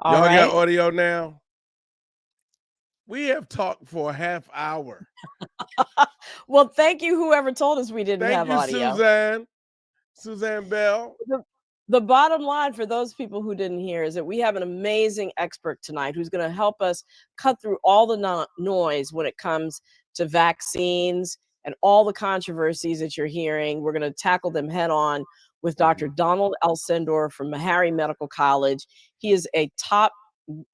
All Y'all got right. audio now? We have talked for a half hour. Well, thank you, whoever told us we didn't Thank have you, audio. Suzanne Bell. The bottom line for those people who didn't hear is that we have an amazing expert tonight who's going to help us cut through all the noise when it comes to vaccines and all the controversies that you're hearing. We're going to tackle them head on with Dr. Donald Alcendor from Meharry Medical College. He is a top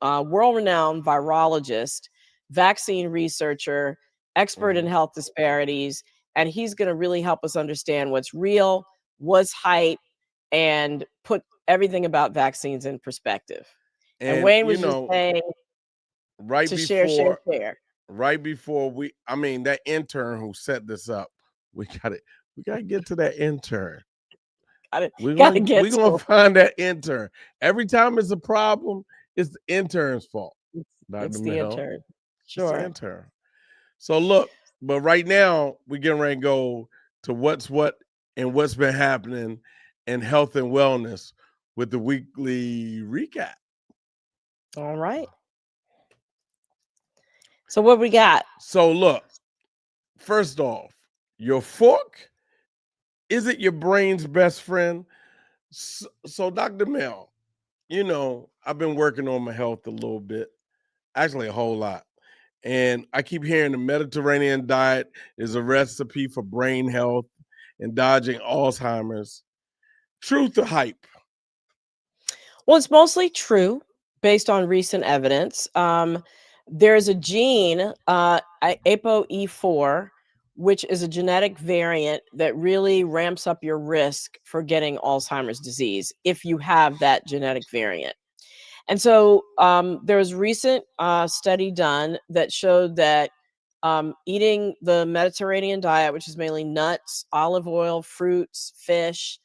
world-renowned virologist, vaccine researcher, expert in health disparities, and he's going to really help us understand what's real, what's hype, and put everything about vaccines in perspective. And And Wayne was just saying right to share. right before that intern who set this up, we gotta get to that intern. We're Gotta gonna get we're gonna to find that intern. Every time it's a problem, it's the intern's fault. it's Dr. the Mel. intern. It's the Sure. intern. So look, but right now we're getting ready to go to what's what and what's been happening in health and wellness with the weekly recap. All right. So what we got? So look, first off, your fork, is it your brain's best friend? So Dr. Mel, I've been working on my health a little bit, actually a whole lot. And I keep hearing the Mediterranean diet is a recipe for brain health and dodging Alzheimer's. Truth or hype? Well, it's mostly true based on recent evidence. There's a gene, ApoE4, which is a genetic variant that really ramps up your risk for getting Alzheimer's disease if you have that genetic variant. And so there was a recent study done that showed that eating the Mediterranean diet, which is mainly nuts, olive oil, fruits, fish,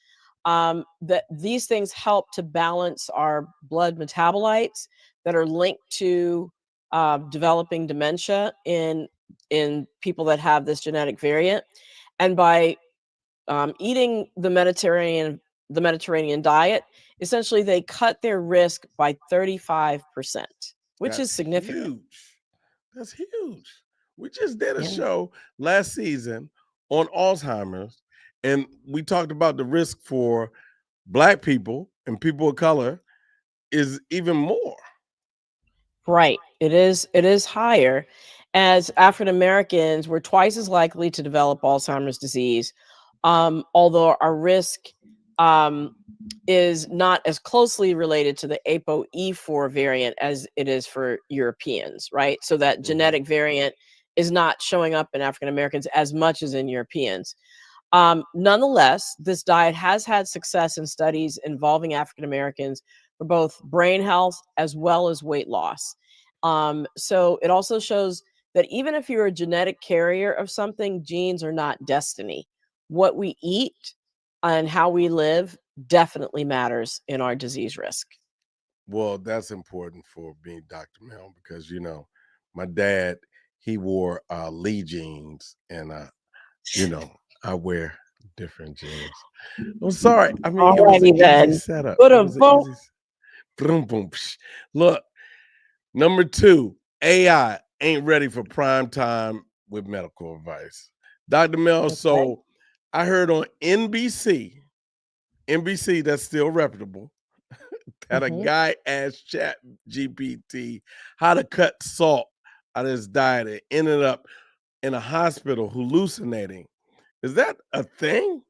that these things help to balance our blood metabolites that are linked to developing dementia in people that have this genetic variant. And by eating the Mediterranean diet, essentially they cut their risk by 35%, which is That's significant. huge. That's huge. We just did a Yeah. show last season on Alzheimer's, and we talked about the risk for Black people and people of color is even more. Right. It is higher, as African Americans were twice as likely to develop Alzheimer's disease, although our risk is not as closely related to the ApoE4 variant as it is for Europeans, right? So that genetic variant is not showing up in African Americans as much as in Europeans. Nonetheless, this diet has had success in studies involving African Americans for both brain health as well as weight loss. So it also shows that even if you're a genetic carrier of something, genes are not destiny. What we eat and how we live definitely matters in our disease risk. Well, that's important for me, Dr. Mel, because my dad, he wore Lee jeans, and I wear different jeans. I'm sorry. I mean, it was an Alrighty easy then. setup. Put It a was an boom. easy boom boom. Psh. Look, number 2, AI ain't ready for prime time with medical advice. Dr. Mel, Okay. so I heard on NBC that's still reputable, that a Mhm. guy asked Chat GPT how to cut salt out of his diet and ended up in a hospital hallucinating. Is that a thing?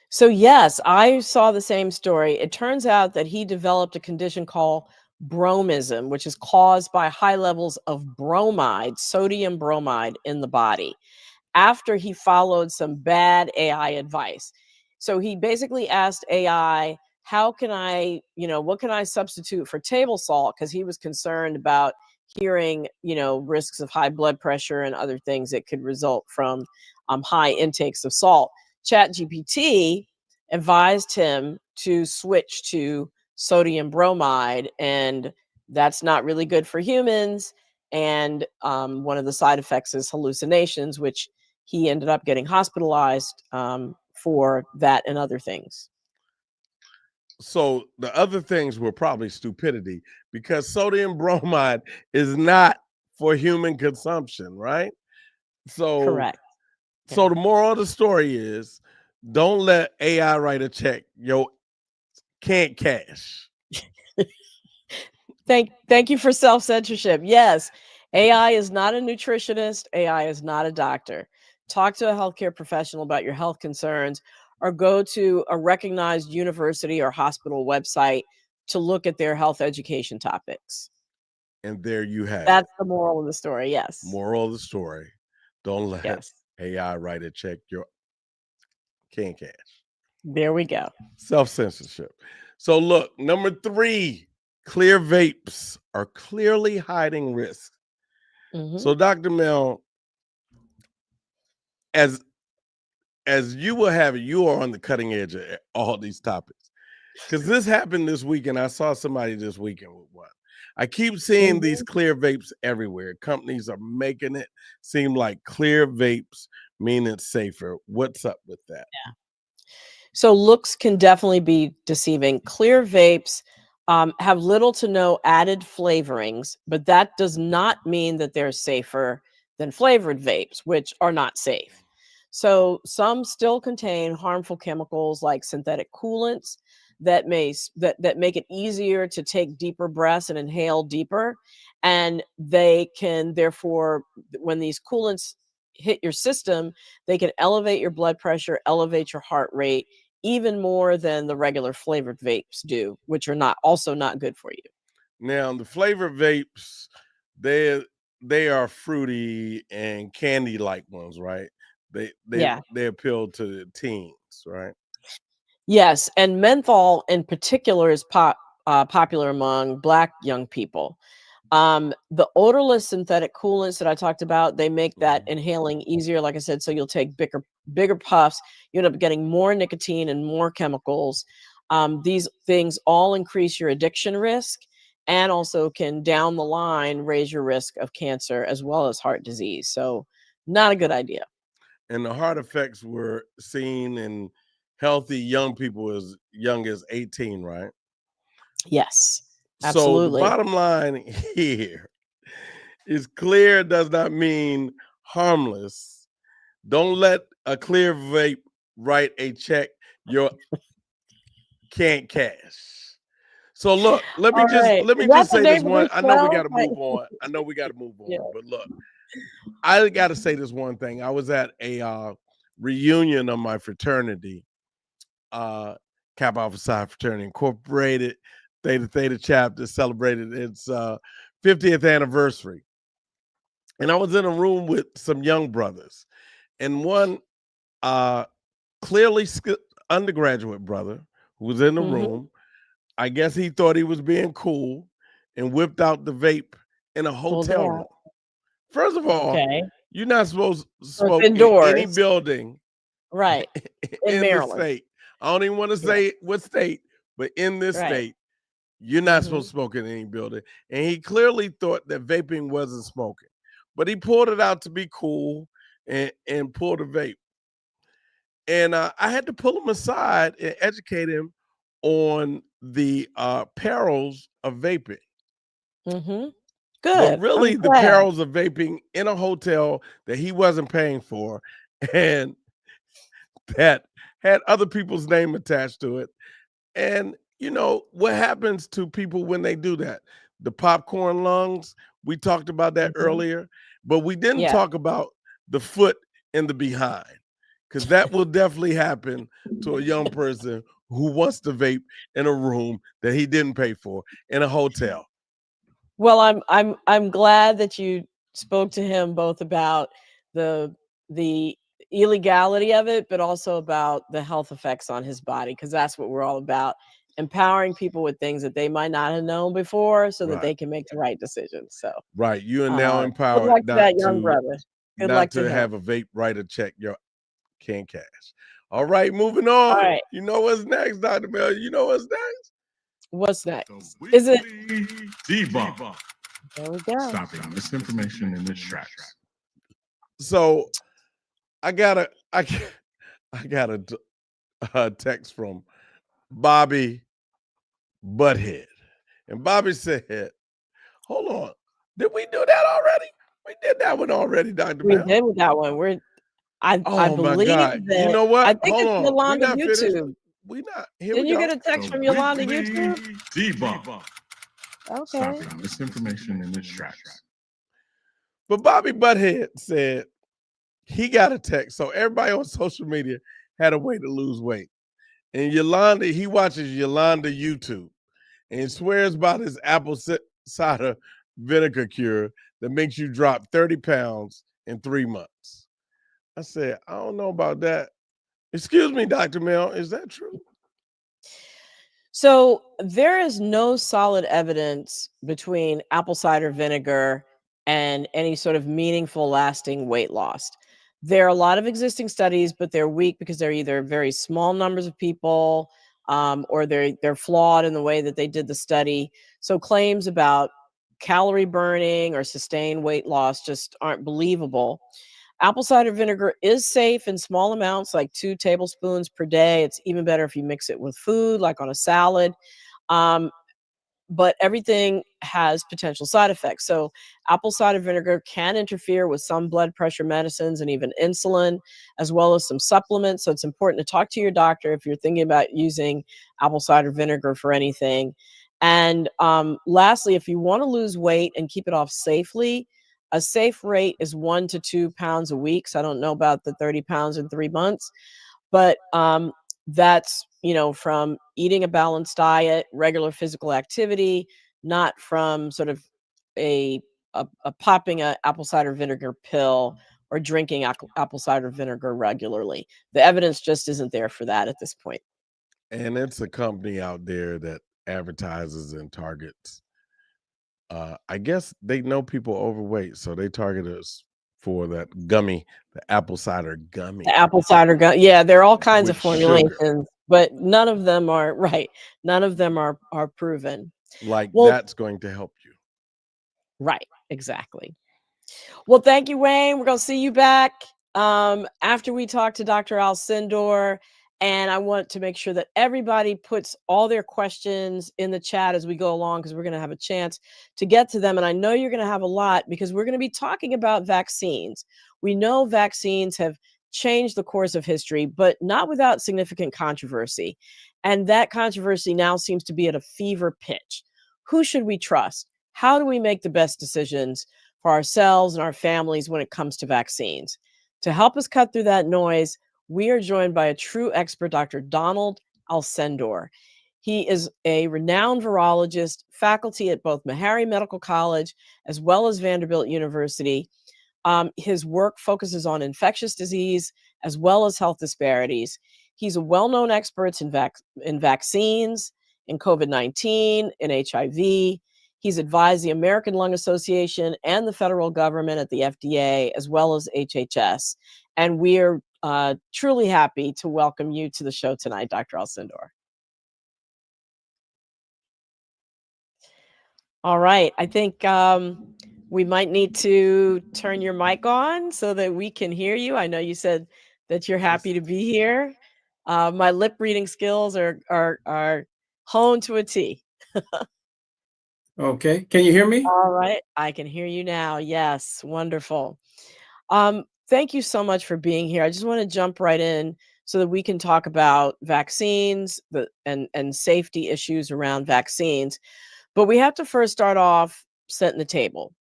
So, yes, I saw the same story. It turns out that he developed a condition called bromism, which is caused by high levels of bromide, sodium bromide in the body, after he followed some bad AI advice. So, he basically asked AI, how can what can I substitute for table salt? Because he was concerned about hearing, risks of high blood pressure and other things that could result from high intakes of salt. ChatGPT advised him to switch to sodium bromide, and that's not really good for humans. And one of the side effects is hallucinations, which he ended up getting hospitalized for that and other things. So the other things were probably stupidity because sodium bromide is not for human consumption, right? So Correct. so the moral of the story is don't let AI write a check yo can't cash. Thank you for self-censorship. Yes, AI is not a nutritionist, AI is not a doctor. Talk to a healthcare professional about your health concerns or go to a recognized university or hospital website to look at their health education topics. And there you have it. That's the moral of the story. Yes. Moral of the story. Don't let Yes. AI write a check your can't cash. There we go. Self-censorship. So look, number 3, clear vapes are clearly hiding risk. Mhm. So Dr. Mel, as you will have it, you are on the cutting edge of all these topics. Because this happened this weekend. I saw somebody this weekend with one. I keep seeing these clear vapes everywhere. Companies are making it seem like clear vapes mean it's safer. What's up with that? So looks can definitely be deceiving. Clear vapes have little to no added flavorings, but that does not mean that they're safer than flavored vapes, which are not safe. So some still contain harmful chemicals like synthetic coolants that that make it easier to take deeper breaths and inhale deeper, and they can therefore, when these coolants hit your system, they can elevate your blood pressure, elevate your heart rate even more than the regular flavored vapes do, which are not good for you. Now, the flavored vapes, they they are fruity and candy like ones, right? Yeah. They appeal to the teens, right? Yes, and menthol in particular is popular among Black young people. The odorless synthetic coolants that I talked about, they make that Mhm. inhaling easier, like I said, so you'll take bigger puffs, you end up getting more nicotine and more chemicals. These things all increase your addiction risk and also can down the line raise your risk of cancer as well as heart disease. So not a good idea. And the heart effects were seen in healthy young people as young as 18, right? Yes, So the absolutely. bottom line here is clear does not mean harmless. Don't let a clear vape write a check you can't cash. So look, All right. let me Is that just the say this name of one. this I know we got show? to move on. I know we got to move Yeah. on. But look, I got to say this one thing. I was at a reunion of my fraternity, uh, Kappa Alpha Psi Fraternity Incorporated, Theta Theta chapter celebrated its 50th anniversary, and I was in a room with some young brothers, and one uh, clearly undergraduate brother who was in the Mhm. room. I guess he thought he was being cool and whipped out the vape in a Pulled it hotel room. out. First of all, Okay. you're not supposed to So it's smoke in any indoors. building Right. In in the Maryland. state. I don't even want to Yeah. say what state, but in this Right. state, you're not supposed Mhm. to smoke in any building. And he clearly thought that vaping wasn't smoking, but he pulled it out to be cool and pulled a vape. And I had to pull him aside and educate him on the perils of vaping. Mhm. But Good. I'm really, the glad. perils of vaping in a hotel that he wasn't paying for and that had other people's name attached to it. And you know what happens to people when they do that? The popcorn lungs, we talked about that Mhm. earlier, but we didn't Yeah. talk about the foot and the behind, because that will definitely happen to a young person who wants to vape in a room that he didn't pay for in a hotel. Well, I'm glad that you spoke to him both about the the illegality of it, but also about the health effects on his body, because that's what we're all about. Empowering people with things that they might not have known before so that Right. they can make the right decisions. So Right. You are now good empowered luck to that young brother. Good luck not to to him. have a vape write a check your can't cash. All right, moving All on. right. You know what's next, Dr. Mel? You know what's next? What's next? Is it Debunk. there we go. Stopping misinformation in its tracks. So I got a I got a text from Bobby butthead. And Bobby said, hold on, did we do that already? We did that one already, Dr. We Mel. did with that one. I Oh my believe God. You that know I what? think Hold it's on. We're Yolanda not finished. YouTube. We not. Here Didn't we you go. get a text The from Yolanda weekly YouTube? debunk. Okay. Stopping misinformation in its tracks. But Bobby Butthead said he got a text. So everybody on social media had a way to lose weight. And Yolanda, he watches Yolanda YouTube and swears by this apple cider vinegar cure that makes you drop 30 pounds in 3 months. I said, I don't know about that. Excuse me, Dr. Mel, is that true? So there is no solid evidence between apple cider vinegar and any sort of meaningful lasting weight loss. There are a lot of existing studies, but they're weak because they're either very small numbers of people, or they're flawed in the way that they did the study. So claims about calorie burning or sustained weight loss just aren't believable. Apple cider vinegar is safe in small amounts, like 2 tablespoons per day. It's even better if you mix it with food, like on a salad. Um, but everything has potential side effects. So, apple cider vinegar can interfere with some blood pressure medicines and even insulin, as well as some supplements. So, it's important to talk to your doctor if you're thinking about using apple cider vinegar for anything. And lastly, if you want to lose weight and keep it off safely, a safe rate is 1 to 2 pounds a week. So, I don't know about the 30 pounds in 3 months, but that's from eating a balanced diet, regular physical activity, not from sort of a popping a apple cider vinegar pill or drinking apple cider vinegar regularly. The evidence just isn't there for that at this point. And it's a company out there that advertises and targets. I guess they know people overweight, so they target us for that gummy, the apple cider gummy. The apple cider yeah, there are all kinds of With sugar. formulations, but none of them are right. None of them are proven. Like Well, that's going to help you. right, exactly. Well, thank you, Wayne. We're going to see you back after we talk to Dr. Alcendor. And I want to make sure that everybody puts all their questions in the chat as we go along, because we're going to have a chance to get to them. And I know you're going to have a lot, because we're going to be talking about vaccines. We know vaccines have changed the course of history, but not without significant controversy. And that controversy now seems to be at a fever pitch. Who should we trust? How do we make the best decisions for ourselves and our families when it comes to vaccines? To help us cut through that noise, we are joined by a true expert, Dr. Donald Alcendor. He is a renowned virologist, faculty at both Meharry Medical College as well as Vanderbilt University. His work focuses on infectious disease as well as health disparities. He's a well-known expert in vaccines, in COVID-19, in HIV. He's advised the American Lung Association and the federal government at the FDA, as well as HHS. And we're truly happy to welcome you to the show tonight, Dr. Alcendor. All right. I think we might need to turn your mic on so that we can hear you. I know you said that you're happy to be here. My lip reading skills are honed to a T. Okay. Can you hear me? All right. I can hear you now. Yes. Wonderful. Thank you so much for being here. I just want to jump right in so that we can talk about vaccines and safety issues around vaccines. But we have to first start off setting the table.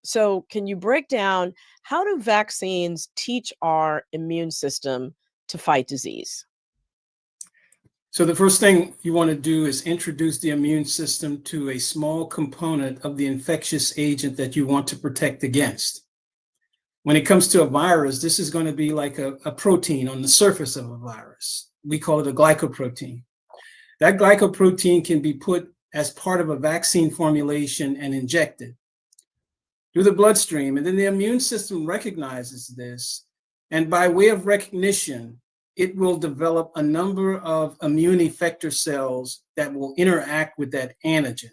So can you break down, how do vaccines teach our immune system to fight disease? So the first thing you want to do is introduce the immune system to a small component of the infectious agent that you want to protect against. When it comes to a virus, this is going to be like a protein on the surface of a virus. We call it a glycoprotein. That glycoprotein can be put as part of a vaccine formulation and injected through the bloodstream. And then the immune system recognizes this. And by way of recognition, it will develop a number of immune effector cells that will interact with that antigen.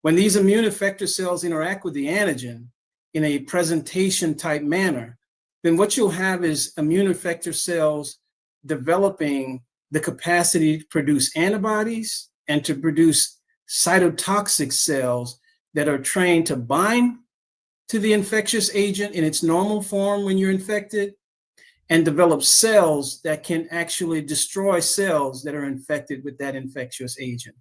When these immune effector cells interact with the antigen in a presentation type manner, then what you'll have is immune effector cells developing the capacity to produce antibodies and to produce cytotoxic cells that are trained to bind to the infectious agent in its normal form when you're infected, and develop cells that can actually destroy cells that are infected with that infectious agent.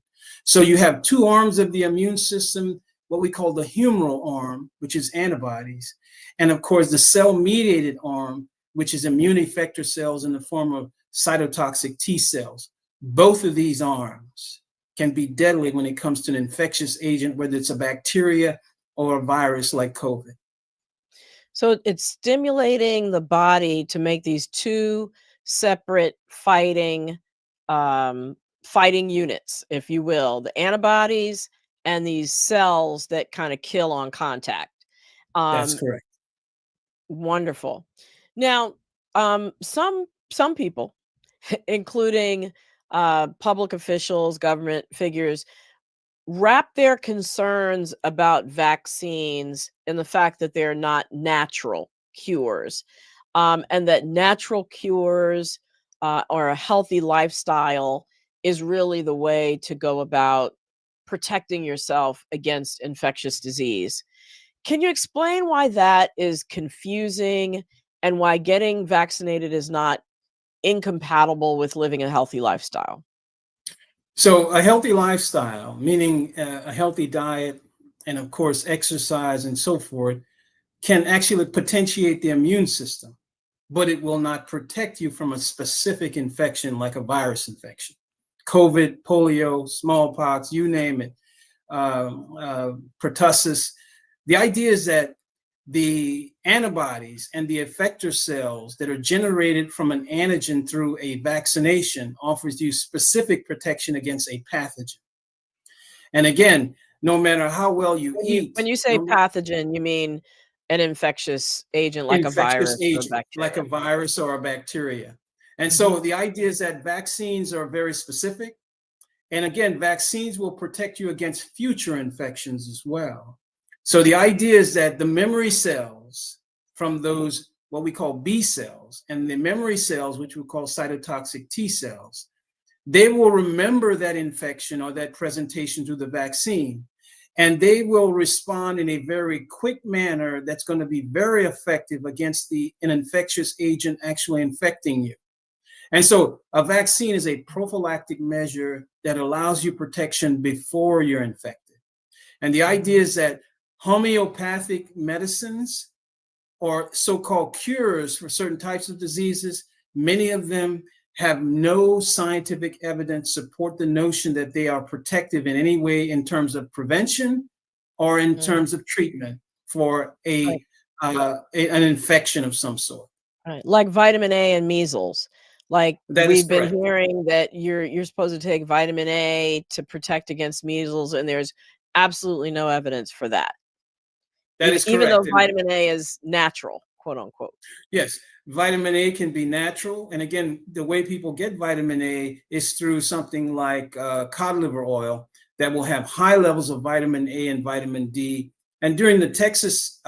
So you have two arms of the immune system, what we call the humoral arm, which is antibodies, and of course the cell-mediated arm, which is immune effector cells in the form of cytotoxic T cells. Both of these arms can be deadly when it comes to an infectious agent, whether it's a bacteria or a virus like COVID. So it's stimulating the body to make these two separate fighting units, if you will, the antibodies and these cells that kind of kill on contact. That's Um, correct. Wonderful. Now, some people, including public officials, government figures, wrap their concerns about vaccines in the fact that they're not natural cures, and that natural cures or a healthy lifestyle is really the way to go about protecting yourself against infectious disease. Can you explain why that is confusing and why getting vaccinated is not incompatible with living a healthy lifestyle? So a healthy lifestyle, meaning a healthy diet and of course exercise and so forth, can actually potentiate the immune system, but it will not protect you from a specific infection like a virus infection. COVID, polio, smallpox, you name it, pertussis. The idea is that the antibodies and the effector cells that are generated from an antigen through a vaccination offers you specific protection against a pathogen. And again, no matter how well you eat. When you say pathogen, you mean an infectious agent like a virus or a bacteria. like a virus or a bacteria. And so the idea is that vaccines are very specific. And again, vaccines will protect you against future infections as well. So the idea is that the memory cells from those, what we call B cells, and the memory cells, which we call cytotoxic T cells, they will remember that infection or that presentation through the vaccine, and they will respond in a very quick manner that's going to be very effective against an infectious agent actually infecting you. And so a vaccine is a prophylactic measure that allows you protection before you're infected. And the idea is that homeopathic medicines or so-called cures for certain types of diseases, many of them have no scientific evidence support the notion that they are protective in any way in terms of prevention or in terms of treatment for an infection of some sort. Right. Like vitamin A and measles. Like That is we've been correct. hearing that you're supposed to take vitamin A to protect against measles, and there's absolutely no evidence for that. That is Even though correct. vitamin A is natural, quote unquote. Yes, vitamin A can be natural. And again, the way people get vitamin A is through something like cod liver oil that will have high levels of vitamin A and vitamin D. And during the Texas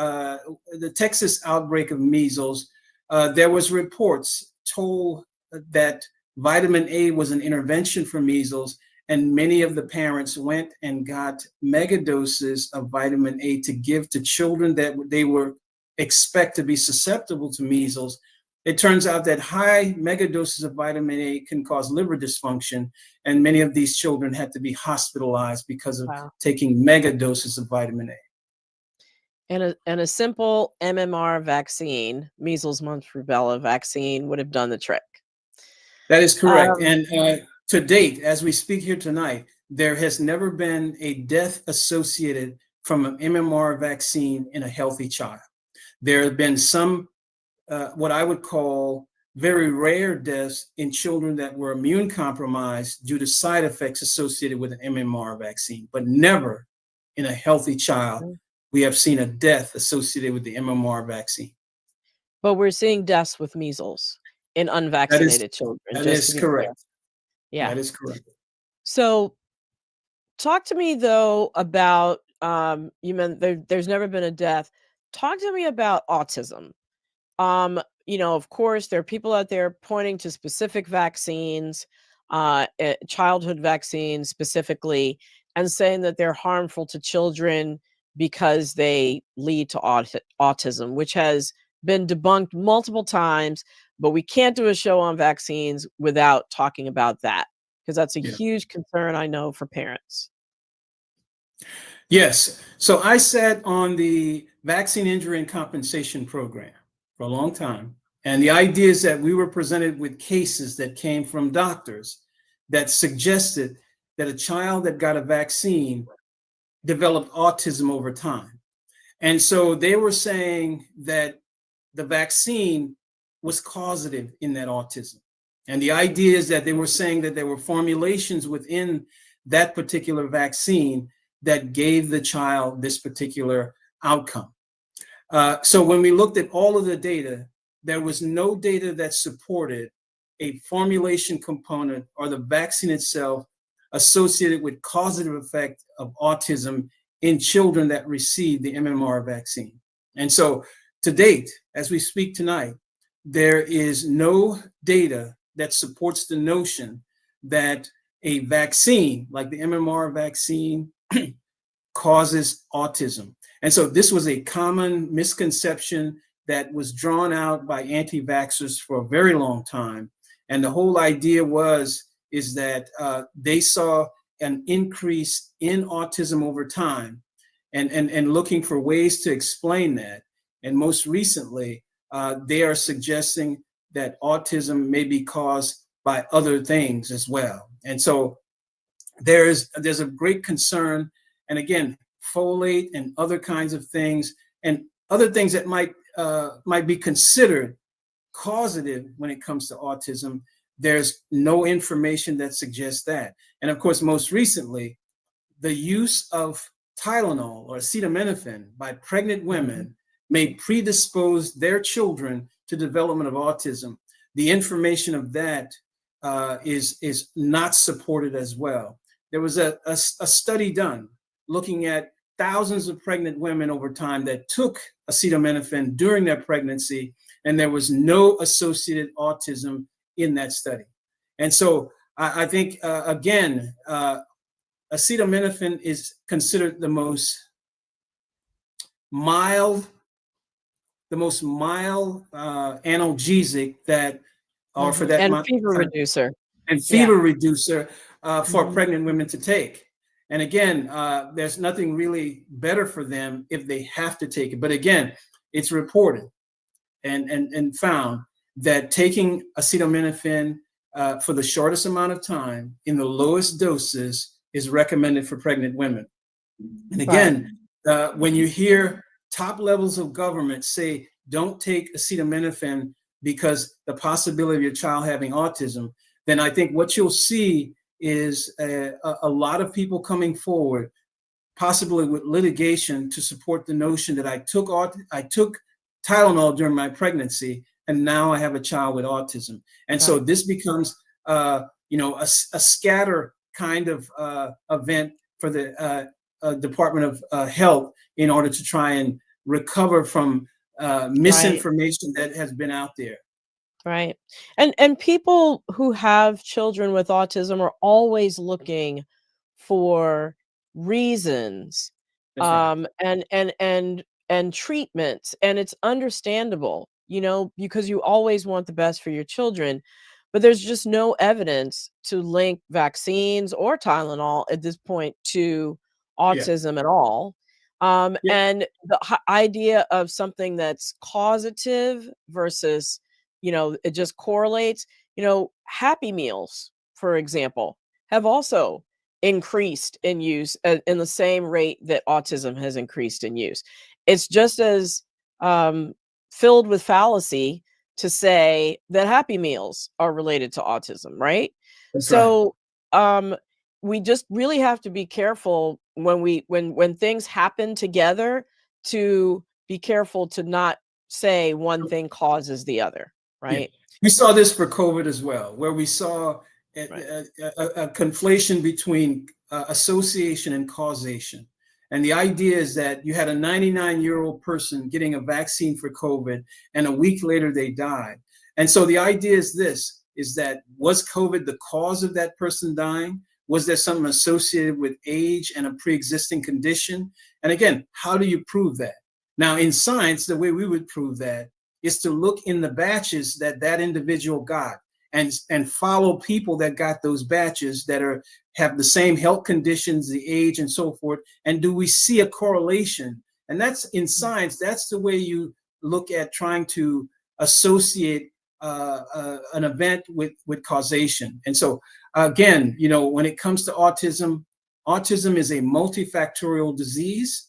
outbreak of measles, there was reports told that vitamin A was an intervention for measles, and many of the parents went and got mega doses of vitamin A to give to children that they were expect to be susceptible to measles. It turns out that high mega doses of vitamin A can cause liver dysfunction, and many of these children had to be hospitalized because of taking mega doses of vitamin A. And a simple MMR vaccine, measles, mumps, rubella vaccine, would have done the trick. That is correct. And to date, as we speak here tonight, there has never been a death associated from an MMR vaccine in a healthy child. There have been some, what I would call very rare deaths in children that were immune compromised due to side effects associated with an MMR vaccine, but never in a healthy child we have seen a death associated with the MMR vaccine. But we're seeing deaths with measles in unvaccinated children. That is correct. Yeah. That is correct. So talk to me though about, you meant there's never been a death. Talk to me about autism. Of course, there are people out there pointing to specific vaccines. childhood vaccines specifically, and saying that they're harmful to children because they lead to autism, which has been debunked multiple times. But we can't do a show on vaccines without talking about that, because that's a Yeah. huge concern, I know, for parents. Yes. So I sat on the Vaccine Injury and Compensation Program for a long time. And the idea is that we were presented with cases that came from doctors that suggested that a child that got a vaccine developed autism over time. And so they were saying that the vaccine was causative in that autism. And the idea is that they were saying that there were formulations within that particular vaccine that gave the child this particular outcome. So when we looked at all of the data, there was no data that supported a formulation component or the vaccine itself associated with causative effect of autism in children that received the MMR vaccine. And so to date, as we speak tonight, there is no data that supports the notion that a vaccine like the MMR vaccine causes autism. And so this was a common misconception that was drawn out by anti-vaxxers for a very long time. And the whole idea is that they saw an increase in autism over time and looking for ways to explain that. And most recently, they are suggesting that autism may be caused by other things as well. And so there's a great concern. And again, folate and other kinds of things and other things that might be considered causative when it comes to autism, there's no information that suggests that. And of course, most recently, the use of Tylenol or acetaminophen by pregnant women may predispose their children to development of autism. The information of that is not supported as well. There was a study done looking at thousands of pregnant women over time that took acetaminophen during their pregnancy, and there was no associated autism in that study. And so I think, again, acetaminophen is considered the most mild analgesic that, or for that and fever reducer. And fever reducer for pregnant women to take. And again, there's nothing really better for them if they have to take it. But again, it's reported and found that taking acetaminophen for the shortest amount of time in the lowest doses is recommended for pregnant women. And again, when you hear top levels of government say, don't take acetaminophen because the possibility of your child having autism, then I think what you'll see is a lot of people coming forward, possibly with litigation, to support the notion that I took Tylenol during my pregnancy and now I have a child with autism. And so this becomes a scatter kind of event for the Department of Health in order to try and recover from misinformation that has been out there. Right. And people who have children with autism are always looking for reasons and treatments, and it's understandable, because you always want the best for your children, but there's just no evidence to link vaccines or Tylenol at this point to autism at all. And the idea of something that's causative versus it just correlates. Happy Meals, for example, have also increased in use in the same rate that autism has increased in use. It's just as filled with fallacy to say that Happy Meals are related to autism, right? That's so we just really have to be careful when things happen together, to be careful to not say one thing causes the other. Right. We saw this for COVID as well, where we saw a conflation between association and causation. And the idea is that you had a 99-year-old person getting a vaccine for COVID, and a week later they died. And so the idea is this: is that, was COVID the cause of that person dying? Was there something associated with age and a pre-existing condition? And again, how do you prove that? Now, in science, the way we would prove that is to look in the batches that that individual got, and follow people that got those batches that have the same health conditions, the age, and so forth. And do we see a correlation? And that's, in science, that's the way you look at trying to associate an event with causation. And so again, you know, when it comes to autism, autism is a multifactorial disease.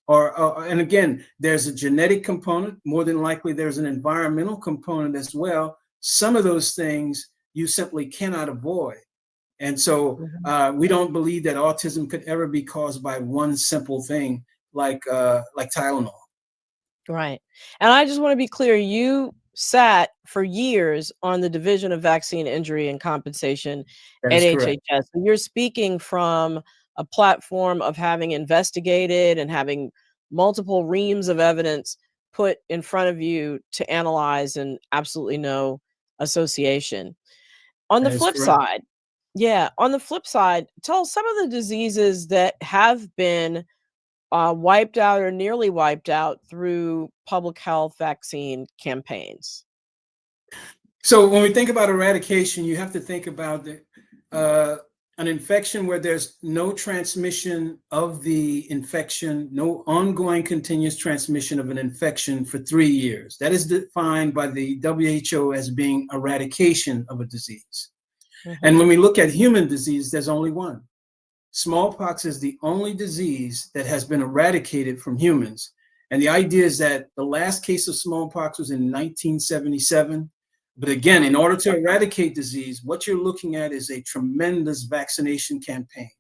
And again, there's a genetic component. More than likely, there's an environmental component as well. Some of those things you simply cannot avoid. And so we don't believe that autism could ever be caused by one simple thing like Tylenol. Right. And I just want to be clear, you sat for years on the Division of Vaccine Injury and Compensation That at is correct. HHS. So you're speaking from a platform of having investigated and having multiple reams of evidence put in front of you to analyze, and absolutely no association. On the That is flip correct. side, yeah, on the flip side, tell us some of the diseases that have been wiped out or nearly wiped out through public health vaccine campaigns. So when we think about eradication, you have to think about an infection where there's no transmission of the infection, no ongoing continuous transmission of an infection for 3 years. That is defined by the WHO as being eradication of a disease. And when we look at human disease, there's only one. Smallpox is the only disease that has been eradicated from humans. And the idea is that the last case of smallpox was in 1977. But again, in order to eradicate disease, what you're looking at is a tremendous vaccination campaign.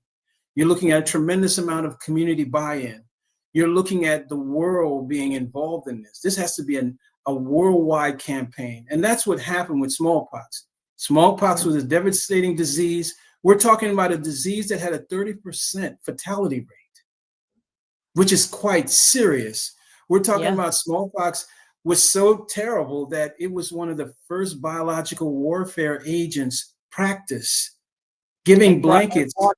You're looking at a tremendous amount of community buy-in. You're looking at the world being involved in this. This has to be a worldwide campaign. And that's what happened with smallpox. Smallpox was a devastating disease. We're talking about a disease that had a 30% fatality rate, which is quite serious. We're talking about smallpox was so terrible that it was one of the first biological warfare agents practiced, giving blankets. Brought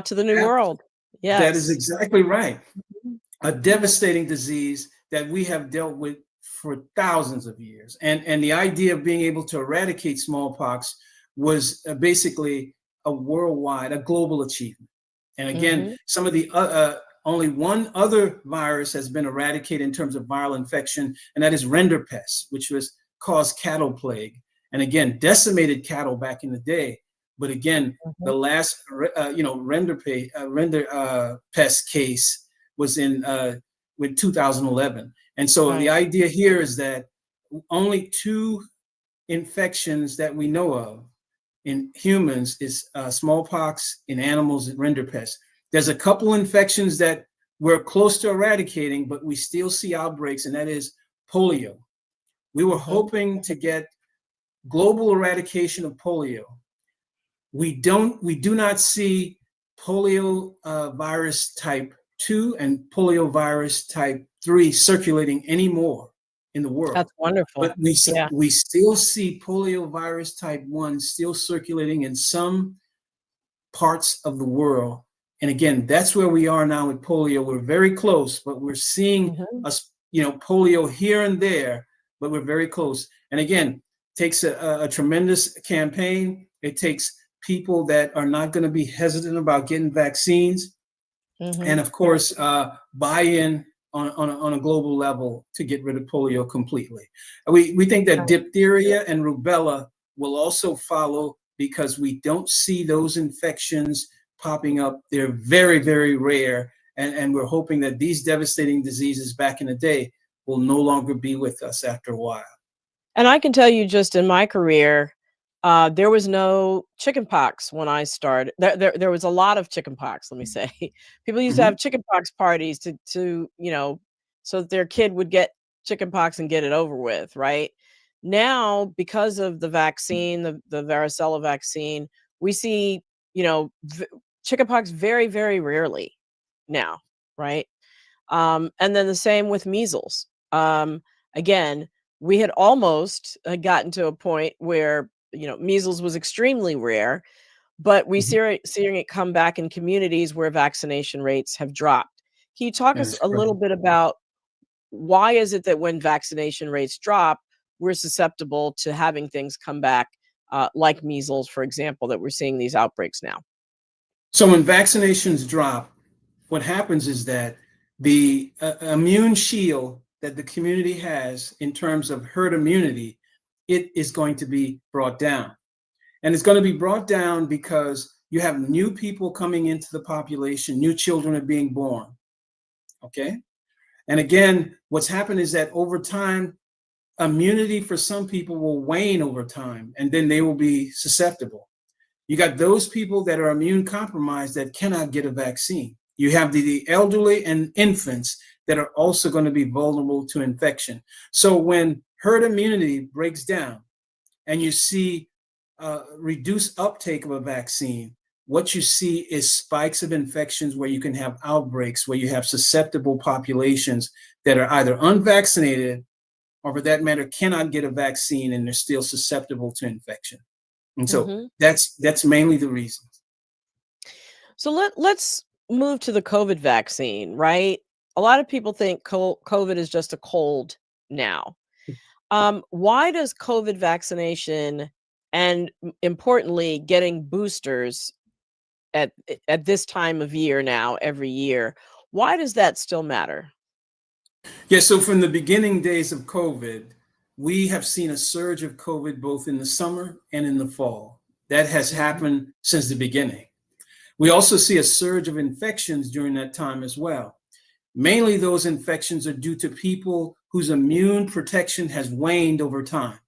to the new world. Yes. That is exactly right. A devastating disease that we have dealt with for thousands of years. And the idea of being able to eradicate smallpox was basically a worldwide, a global achievement. And again, some of the only one other virus has been eradicated in terms of viral infection, and that is rinderpest, which caused cattle plague, and again decimated cattle back in the day. But again, the last rinderpest case was in 2011. And so the idea here is that only 2 infections that we know of in humans is smallpox, in animals, and rinderpest. There's a couple infections that we're close to eradicating, but we still see outbreaks, and that is polio. We were hoping to get global eradication of polio. We do not see polio virus type 2 and polio virus type 3 circulating anymore in the world. That's wonderful. But we still see polio virus type 1 still circulating in some parts of the world. And again, that's where we are now with polio. We're very close, but we're seeing polio here and there, but we're very close. And again, it takes a tremendous campaign. It takes people that are not going to be hesitant about getting vaccines. And of course, buy-in on a global level to get rid of polio completely. We think that diphtheria and rubella will also follow, because we don't see those infections popping up. They're very, very rare. And we're hoping that these devastating diseases back in the day will no longer be with us after a while. And I can tell you, just in my career, there was no chickenpox when I started. There was a lot of chickenpox, let me say. People used to have chickenpox parties to so that their kid would get chickenpox and get it over with, right? Now, because of the vaccine, the varicella vaccine, we see, chickenpox very, very rarely now, right? And then the same with measles. Again, we had almost gotten to a point where measles was extremely rare, but we Mhm. seeing it come back in communities where vaccination rates have dropped. Can you talk That us is a little correct. bit about why is it that when vaccination rates drop, we're susceptible to having things come back, like measles, for example, that we're seeing these outbreaks now? So when vaccinations drop, what happens is that the immune shield that the community has in terms of herd immunity, it is going to be brought down. And it's going to be brought down because you have new people coming into the population, new children are being born. Okay. And again, what's happened is that over time, immunity for some people will wane over time, and then they will be susceptible. You got those people that are immune compromised that cannot get a vaccine. You have the elderly and infants that are also going to be vulnerable to infection. So when herd immunity breaks down and you see reduced uptake of a vaccine, what you see is spikes of infections where you can have outbreaks, where you have susceptible populations that are either unvaccinated or, for that matter, cannot get a vaccine and they're still susceptible to infection. And so Hmm. that's mainly the reason. So let's move to the COVID vaccine, right? A lot of people think COVID is just a cold now. Why does COVID vaccination and importantly, getting boosters at this time of year now, every year, why does that still matter? Yeah, so from the beginning days of COVID, we have seen a surge of COVID both in the summer and in the fall. That has Mhm. happened since the beginning. We also see a surge of infections during that time as well. Mainly those infections are due to people whose immune protection has waned over time.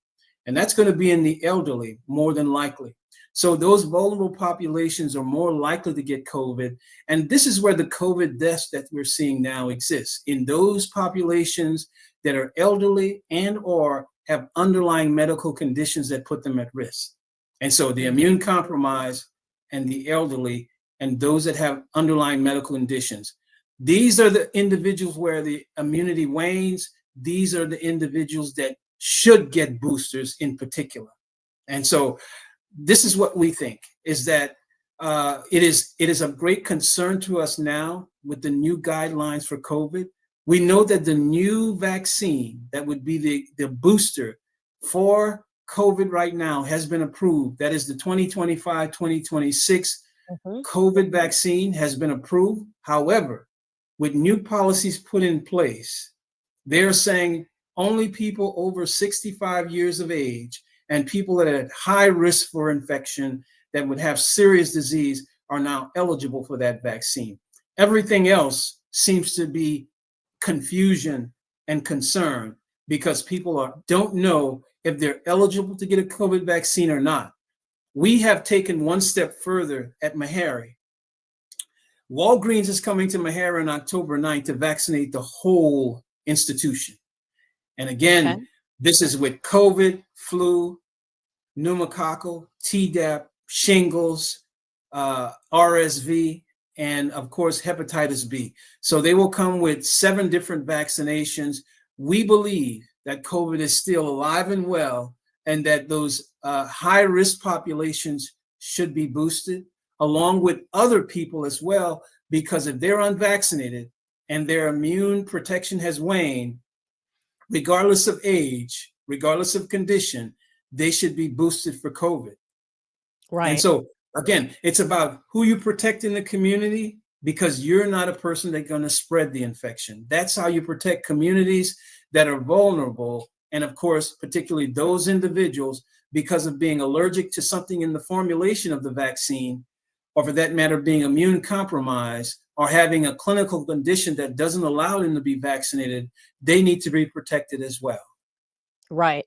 And that's going to be in the elderly more than likely. So those vulnerable populations are more likely to get COVID. And this is where the COVID deaths that we're seeing now exist, in those populations that are elderly and or have underlying medical conditions that put them at risk. And so the Mhm. immune compromised and the elderly and those that have underlying medical conditions. These are the individuals where the immunity wanes. These are the individuals that should get boosters in particular. And so this is what we think is that it is of great concern to us now with the new guidelines for COVID. We know that the new vaccine that would be the booster for COVID right now has been approved. That is the 2025-2026 Mhm. COVID vaccine has been approved. However, with new policies put in place, they're saying only people over 65 years of age and people that are at high risk for infection that would have serious disease are now eligible for that vaccine. Everything else seems to be confusion and concern because don't know if they're eligible to get a COVID vaccine or not. We have taken one step further at Meharry. Walgreens is coming to Meharry on October 9th to vaccinate the whole institution. And Okay. again, this is with COVID, flu, pneumococcal, Tdap, shingles, RSV, and of course, hepatitis B. So they will come with 7 different vaccinations. We believe that COVID is still alive and well, and that those high risk populations should be boosted, along with other people as well, because if they're unvaccinated and their immune protection has waned, regardless of age, regardless of condition, they should be boosted for COVID. And Right. so, again, it's about who you protect in the community because you're not a person that's going to spread the infection. That's how you protect communities that are vulnerable. And of course, particularly those individuals, because of being allergic to something in the formulation of the vaccine, or for that matter, being immune compromised or having a clinical condition that doesn't allow them to be vaccinated, they need to be protected as well. Right.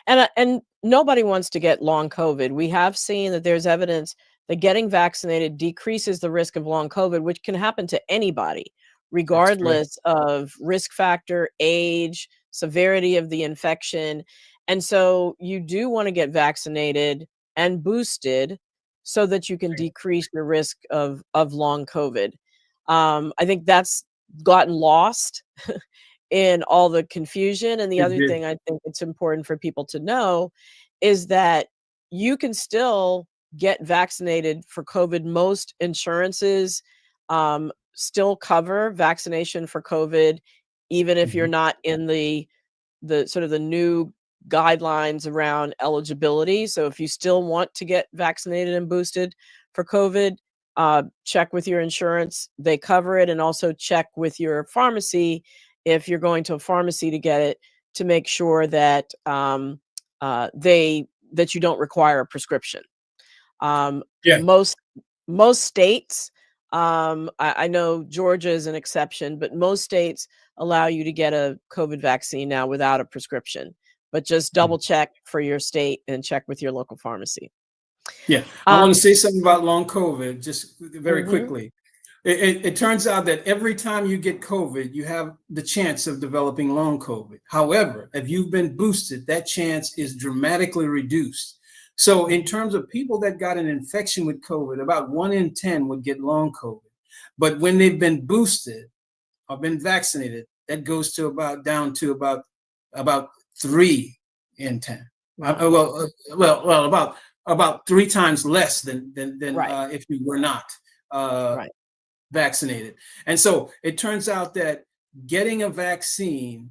And nobody wants to get long COVID. We have seen that there's evidence that getting vaccinated decreases the risk of long COVID, which can happen to anybody, That's correct. regardless of risk factor, age, severity of the infection. And so you do want to get vaccinated and boosted so that you can decrease your risk of long COVID. I think that's gotten lost in all the confusion. And the It other did. thing I think it's important for people to know is that you can still get vaccinated for COVID. Most insurances still cover vaccination for COVID, even if you're Mhm. not in the sort of the new guidelines around eligibility. So if you still want to get vaccinated and boosted for COVID, check with your insurance. They cover it, and also check with your pharmacy if you're going to a pharmacy to get it, to make sure that that you don't require a prescription. Um, Yeah. most most states, I know Georgia is an exception, but most states allow you to get a COVID vaccine now without a prescription. But just double check for your state and check with your local pharmacy. Yeah. I want Um, to say something about long COVID just very mhm, quickly. It turns out that every time you get COVID, you have the chance of developing long COVID. However, if you've been boosted, that chance is dramatically reduced. So, in terms of people that got an infection with COVID, about 1 in 10 would get long COVID. But when they've been boosted or been vaccinated, that goes to down to about 3 in 10. wow. About 3 times less than Right, if you were not. Uh, right. Vaccinated. And so it turns out that getting a vaccine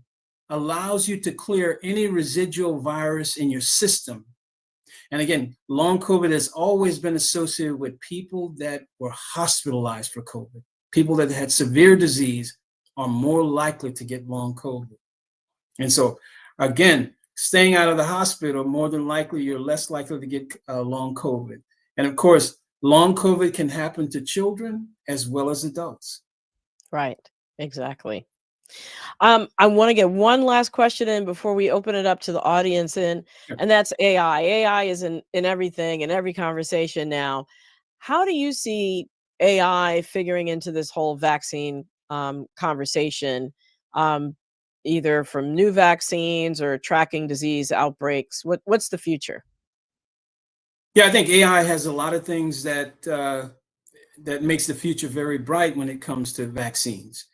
allows you to clear any residual virus in your system. And again, long COVID has always been associated with people that were hospitalized for COVID. People that had severe disease are more likely to get long COVID. And so, again, staying out of the hospital, more than likely, you're less likely to get long COVID. And of course, long COVID can happen to children as well as adults. Right, exactly. I want to get one last question in before we open it up to the audience, and that's AI. AI is in everything, in every conversation now. How do you see AI figuring into this whole vaccine conversation, um, either from new vaccines or tracking disease outbreaks? What's the future? Yeah, I think AI has a lot of things that makes the future very bright when it comes to vaccines.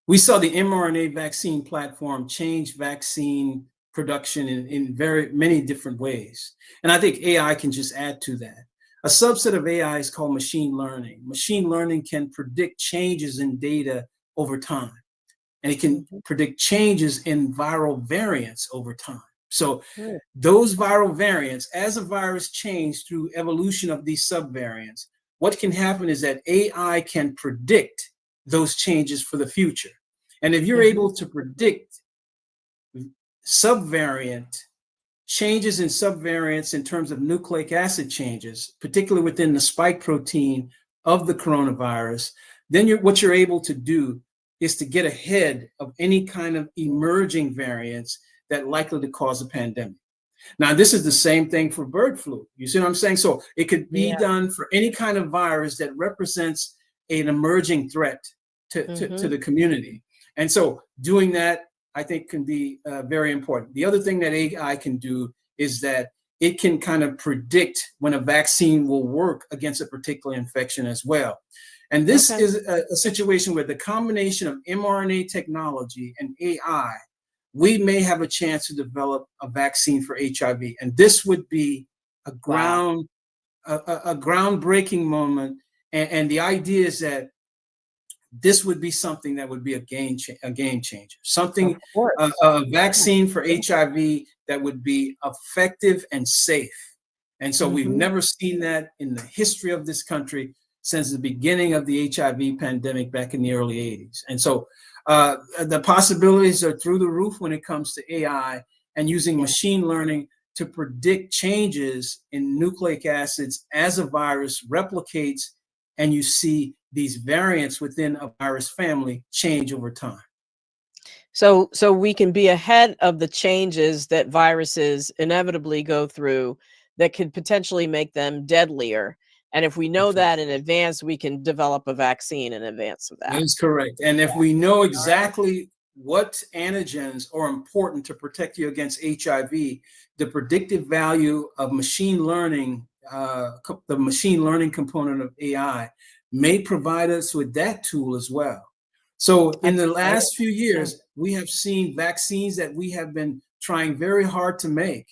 We saw the mRNA vaccine platform change vaccine production in very many different ways. And I think AI can just add to that. A subset of AI is called machine learning. Machine learning can predict changes in data over time, and it can Mhm. predict changes in viral variants over time. So Mm. those viral variants, as a virus change through evolution of these subvariants, what can happen is that AI can predict those changes for the future. And if you're Mhm. able to predict subvariant changes in subvariants in terms of nucleic acid changes, particularly within the spike protein of the coronavirus, then what you're able to do is to get ahead of any kind of emerging variants that likely to cause a pandemic. Now, this is the same thing for bird flu. You see what I'm saying? So it could be Yeah. done for any kind of virus that represents an emerging threat to Mhm. the community. And so doing that, I think, can be very important. The other thing that AI can do is that it can kind of predict when a vaccine will work against a particular infection as well. And this Okay. is a situation where the combination of mRNA technology and AI, we may have a chance to develop a vaccine for HIV. And this would be a Wow. groundbreaking moment. And the idea is that this would be something that would be a game changer. Of Something, course. a vaccine for HIV that would be effective and safe. And so we've Mhm. never seen that in the history of this country since the beginning of the HIV pandemic back in the early 80s. And so the possibilities are through the roof when it comes to AI and using Yeah. machine learning to predict changes in nucleic acids as a virus replicates, and you see these variants within a virus family change over time. So we can be ahead of the changes that viruses inevitably go through that could potentially make them deadlier. And if we know That's right. that in advance, we can develop a vaccine in advance of That that. is correct. And if we know exactly what antigens are important to protect you against HIV, the predictive value of machine learning, the machine learning component of AI, may provide us with that tool as well. So, in That's the exciting. last few Yeah. years, we have seen vaccines that we have been trying very hard to make.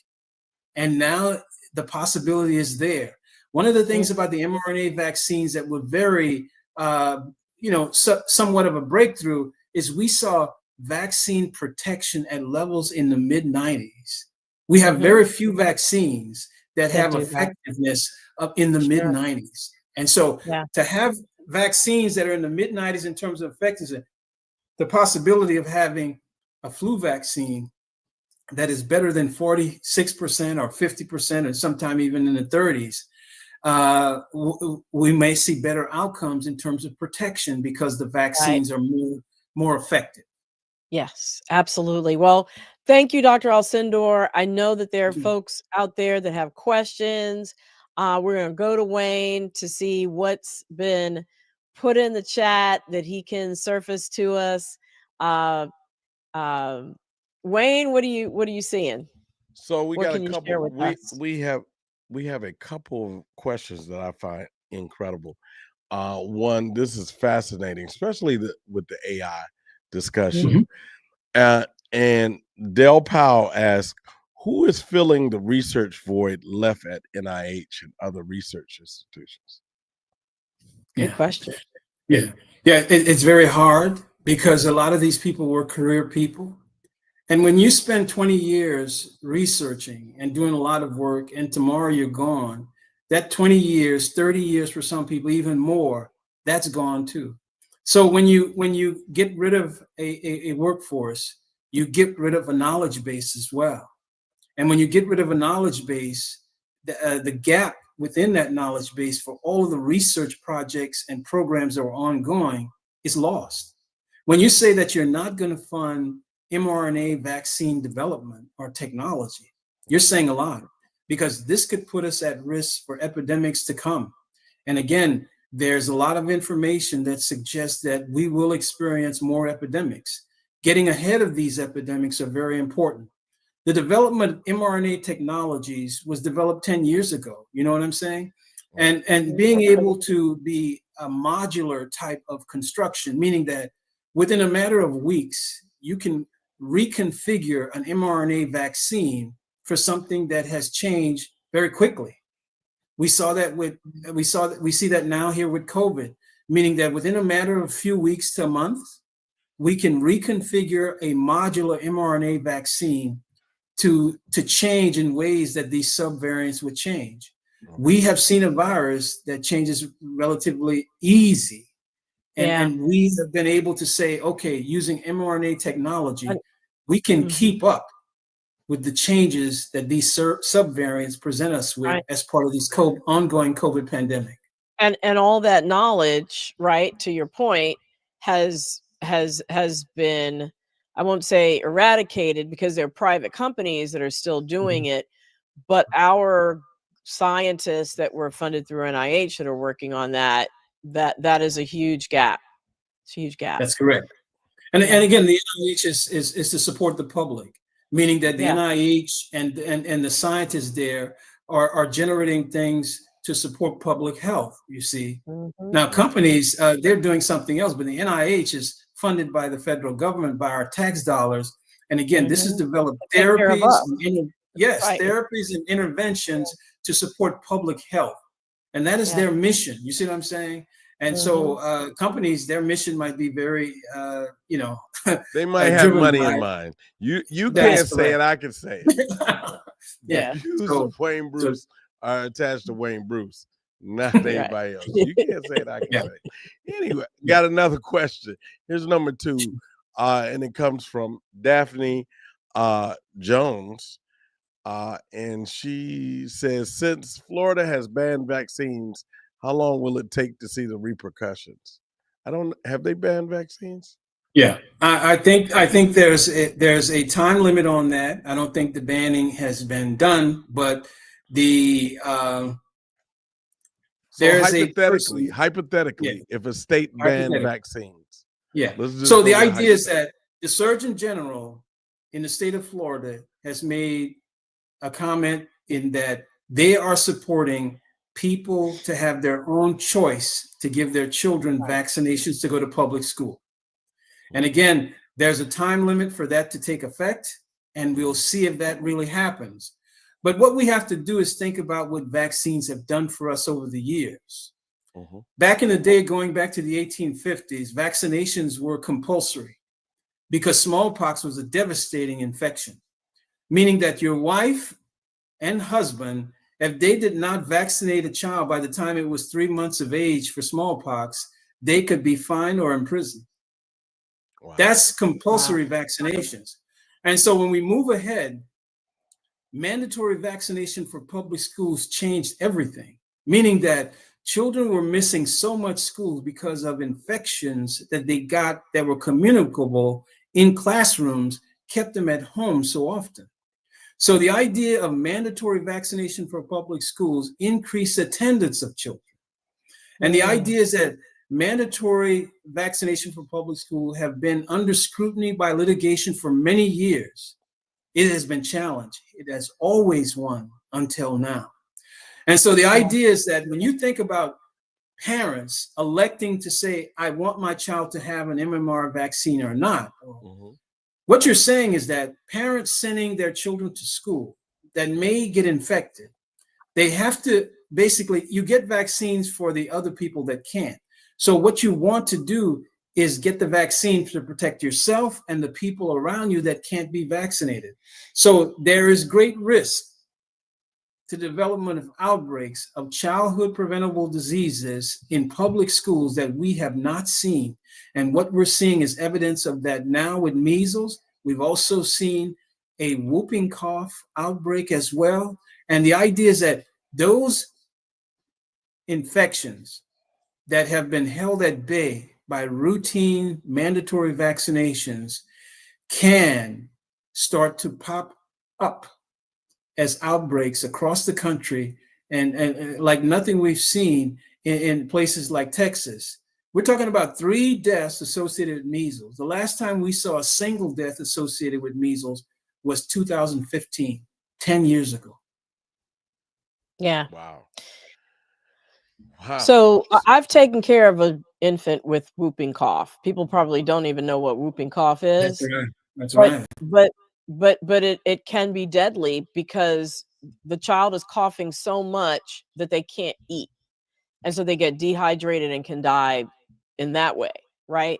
And now the possibility is there. One of the things about the mRNA vaccines that were very, somewhat of a breakthrough is we saw vaccine protection at levels in the mid-90s. We have very few vaccines that have effectiveness up in the mid-90s. And so to have vaccines that are in the mid-90s in terms of effectiveness, the possibility of having a flu vaccine that is better than 46% or 50% or sometime even in the 30s, we may see better outcomes in terms of protection because the vaccines are more effective. Yes, absolutely. Well, thank you, Dr. Alcendor. I know that there are folks out there that have questions. We're going to go to Wayne to see what's been put in the chat that he can surface to us. Wayne, what are you seeing? So we What got a can you couple. share with us? We have a couple of questions that I find incredible. One, this is fascinating, especially with the AI discussion. And Del Powell asks, who is filling the research void left at NIH and other research institutions? Good question. It's very hard because a lot of these people were career people. And when you spend 20 years researching and doing a lot of work and tomorrow you're gone, that 20 years, 30 years for some people, even more, that's gone too. So when you get rid of a workforce, you get rid of a knowledge base as well. And when you get rid of a knowledge base, the gap within that knowledge base for all of the research projects and programs that are ongoing is lost. When you say that you're not going to fund mRNA vaccine development or technology, you're saying a lot, because this could put us at risk for epidemics to come. And again, there's a lot of information that suggests that we will experience more epidemics. Getting ahead of these epidemics are very important. The development of mRNA technologies was developed 10 years ago. You know what I'm saying? And being able to be a modular type of construction, meaning that within a matter of weeks, you can reconfigure an mRNA vaccine for something that has changed very quickly. We see that now here with COVID, meaning that within a matter of a few weeks to a month, we can reconfigure a modular mRNA vaccine to change in ways that these subvariants would change. We have seen a virus that changes relatively easy. And we have been able to say, okay, using mRNA technology, we can keep up with the changes that these subvariants present us with as part of this ongoing COVID pandemic. And all that knowledge, right, to your point, has been, I won't say eradicated because there are private companies that are still doing it, but our scientists that were funded through NIH that are working on that is a huge gap. It's a huge gap. That's correct. And again, the NIH is to support the public, meaning that the NIH and the scientists there are generating things to support public health, you see. Now, companies, they're doing something else, but the NIH is funded by the federal government, by our tax dollars. And again, this has developed therapies and interventions to support public health. And that is their mission. You see what I'm saying? And so companies, their mission might be very, they might have money in mind. You can't say it, I can say it. The views of Wayne Bruce are attached to Wayne Bruce, not anybody else. You can't say it, I can say it. Anyway, got another question. Here's number 2, and it comes from Daphne Jones. And she says, since Florida has banned vaccines, how long will it take to see the repercussions? Have they banned vaccines? Yeah, I think there's a time limit on that. I don't think the banning has been done, but hypothetically, if a state banned vaccines. So the idea is that the Surgeon General in the state of Florida has made a comment in that they are supporting people to have their own choice to give their children vaccinations to go to public school. And again, there's a time limit for that to take effect, and we'll see if that really happens. But what we have to do is think about what vaccines have done for us over the years. Back in the day, going back to the 1850s, vaccinations were compulsory because smallpox was a devastating infection, meaning that your wife and husband, if they did not vaccinate a child by the time it was 3 months of age for smallpox, they could be fined or imprisoned. Wow. That's compulsory vaccinations. And so when we move ahead, mandatory vaccination for public schools changed everything, meaning that children were missing so much school because of infections that they got that were communicable in classrooms, kept them at home so often. So the idea of mandatory vaccination for public schools increased attendance of children. And the idea is that mandatory vaccination for public school have been under scrutiny by litigation for many years. It has been challenged. It has always won until now. And so the idea is that when you think about parents electing to say, I want my child to have an MMR vaccine or not, what you're saying is that parents sending their children to school that may get infected, they have to basically, you get vaccines for the other people that can't. So what you want to do is get the vaccine to protect yourself and the people around you that can't be vaccinated. So there is great risk to development of outbreaks of childhood preventable diseases in public schools that we have not seen. And what we're seeing is evidence of that now with measles. We've also seen a whooping cough outbreak as well. And the idea is that those infections that have been held at bay by routine mandatory vaccinations can start to pop up as outbreaks across the country, and like nothing we've seen in places like Texas. We're talking about 3 deaths associated with measles. The last time we saw a single death associated with measles was 2015, 10 years ago. Yeah. Wow. So I've taken care of an infant with whooping cough. People probably don't even know what whooping cough is. That's right. That's right. But it can be deadly because the child is coughing so much that they can't eat. And so they get dehydrated and can die in that way, right?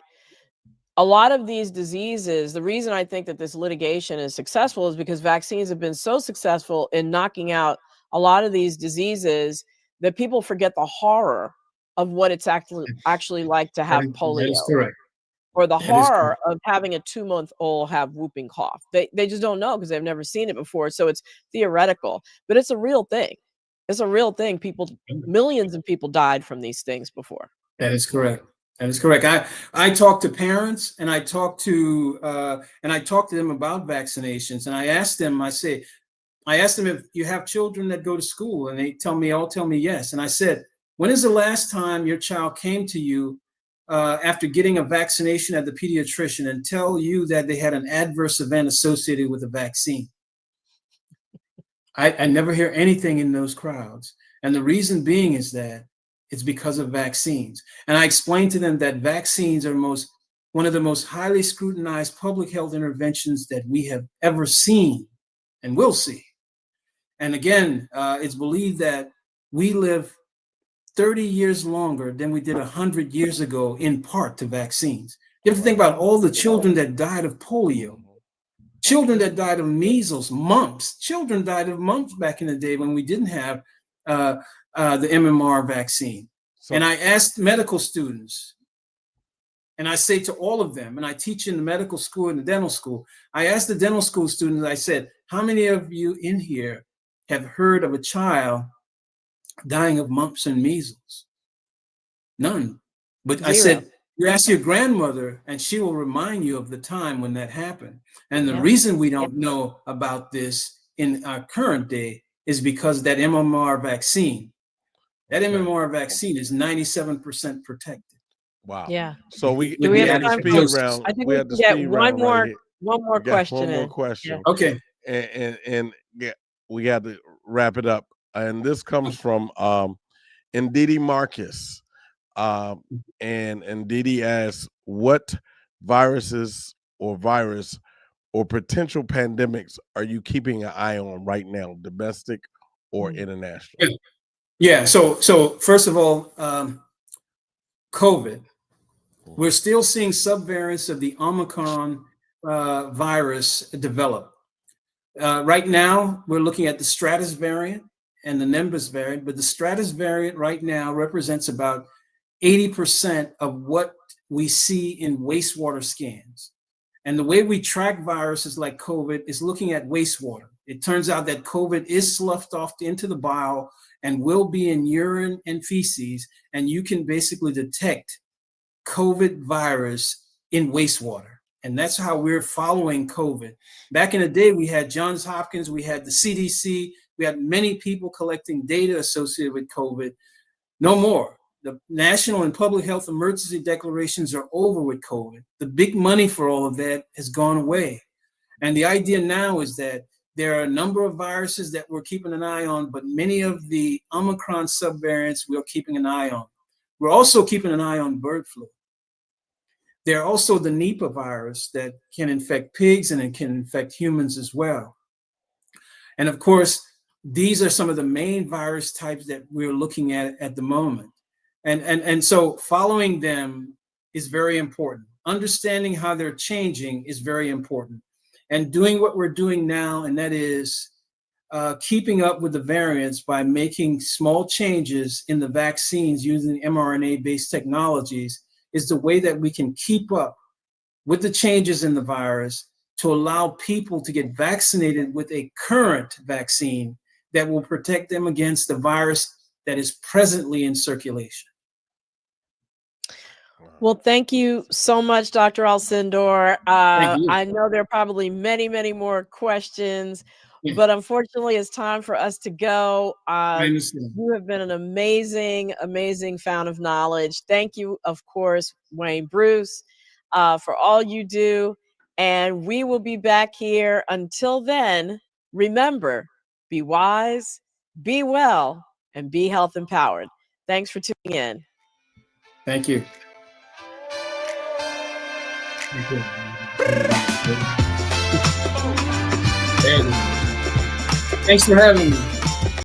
A lot of these diseases, the reason I think that this litigation is successful is because vaccines have been so successful in knocking out a lot of these diseases that people forget the horror of what it's actually like to have polio. That is correct. Or the horror of having a 2-month-old have whooping cough. They just don't know because they've never seen it before. So it's theoretical, but it's a real thing. It's a real thing. Millions of people died from these things before. That is correct. That is correct. I talk to parents and I talk to them about vaccinations, and I ask them if you have children that go to school, and they all tell me yes. And I said, when is the last time your child came to you after getting a vaccination at the pediatrician and tell you that they had an adverse event associated with the vaccine? I never hear anything in those crowds. And the reason being is that it's because of vaccines. And I explained to them that vaccines are one of the most highly scrutinized public health interventions that we have ever seen and will see. And again, it's believed that we live 30 years longer than we did 100 years ago, in part to vaccines. You have to think about all the children that died of polio, children that died of measles, mumps. Children died of mumps back in the day when we didn't have the MMR vaccine. And I asked medical students, and I say to all of them, and I teach in the medical school and the dental school, I asked the dental school students, I said, how many of you in here have heard of a child dying of mumps and measles? None. But I said, you ask your grandmother and she will remind you of the time when that happened. And the reason we don't know about this in our current day is because that MMR vaccine, MMR vaccine is 97% protected. Wow. Yeah. So we have had the speed round. I think we we had the can get speed one round more right here. one more question. One more in. question. Yeah. Okay. And yeah, we got to wrap it up. And this comes from Ndidi Marcus. And Ndidi asks, what virus or potential pandemics are you keeping an eye on right now, domestic or international? Yeah. So first of all, COVID. We're still seeing subvariants of the Omicron virus develop. Right now, we're looking at the Stratus variant and the Nimbus variant, but the Stratus variant right now represents about 80% of what we see in wastewater scans. And the way we track viruses like COVID is looking at wastewater. It turns out that COVID is sloughed off into the bile and will be in urine and feces, and you can basically detect COVID virus in wastewater. And that's how we're following COVID. Back in the day, we had Johns Hopkins, we had the CDC, we had many people collecting data associated with COVID. No more. The national and public health emergency declarations are over with COVID. The big money for all of that has gone away. And the idea now is that there are a number of viruses that we're keeping an eye on, but many of the Omicron subvariants we're keeping an eye on. We're also keeping an eye on bird flu. There are also the Nipah virus that can infect pigs and it can infect humans as well. And of course, these are some of the main virus types that we're looking at the moment. And so following them is very important. Understanding how they're changing is very important. And doing what we're doing now, and that is keeping up with the variants by making small changes in the vaccines using mRNA-based technologies is the way that we can keep up with the changes in the virus to allow people to get vaccinated with a current vaccine that will protect them against the virus that is presently in circulation. Well, thank you so much, Dr. Alcendor. Thank you. I know there are probably many, many more questions, Yeah. but unfortunately, it's time for us to go. I understand. You have been an amazing, amazing fount of knowledge. Thank you, of course, Wayne Bruce, for all you do. And we will be back here. Until then, remember, be wise, be well, and be health empowered. Thanks for tuning in. Thank you. Thanks for having me.